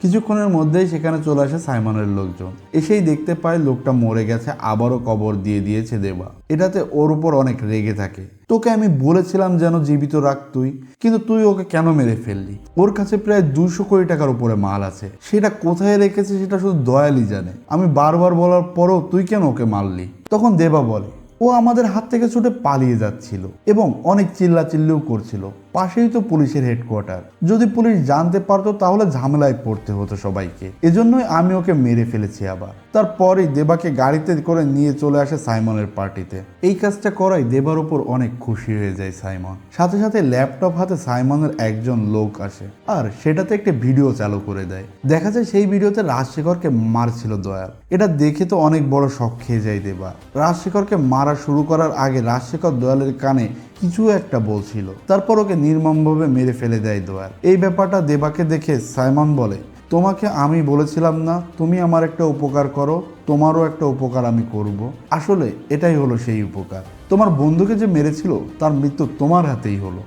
কিছুক্ষণের মধ্যেই সেখানে চলে আসে সাইমনের লোকজন। এসেই দেখতে পায় লোকটা মরে গেছে, আবারও কবর দিয়ে দিয়েছে দেবা। এটাতে ওর উপর অনেক রেগে থাকে। তোকে আমি বলেছিলাম যেন জীবিত রাখ তুই, কিন্তু তুই ওকে কেন মেরে ফেললি? ওর কাছে প্রায় 200 কোটি টাকার উপরে মাল আছে, সেটা কোথায় রেখেছে সেটা শুধু দয়ালই জানে। আমি বারবার বলার পরও তুই কেন ওকে মারলি? তখন দেবা বলে, ও আমাদের হাত থেকে ছুটে পালিয়ে যাচ্ছিল এবং অনেক চিল্লাচিল্লিও করছিল। পাশেই তো পুলিশের হেডকোয়ার্টার, যদি পুলিশ জানতে পারতো তাহলে ঝামেলায় পড়তে হতো সবাইকে। এজন্যই আমি ওকে মেরে ফেলেছি। আবার তারপরেই দেবাকে গাড়িতে করে নিয়ে চলে আসে সাইমনের পার্টিতে। এই কাজটা করাই দেবার উপর অনেক খুশি হয়ে যায় সাইমন। সাথে সাথে ল্যাপটপ হাতে সাইমনের একজন লোক আসে আর সেটাতে একটা ভিডিও চালু করে দেয়। দেখা যায় সেই ভিডিওতে রাজশেখরকে মারছিল দয়াল। এটা দেখে তো অনেক বড় শক খেয়ে যায় দেবা। রাজশেখরকে মারা শুরু করার আগে রাজশেখর দয়ালের কানে কিছু একটা বলছিল, তারপর ওকে নির্মমভাবে মেরে ফেলে দেয় দয়াল। এই ব্যাপারটা দেবাকে দেখে সাইমন বলে, তোমাকে আমি বলেছিলাম না তুমি আমার একটা উপকার করো, তোমারও একটা উপকার আমি করব। আসলে এটাই হলো সেই উপকার। তোমার বন্ধুকে যে মেরেছিল তার মৃত্যু তোমার হাতেই হলো।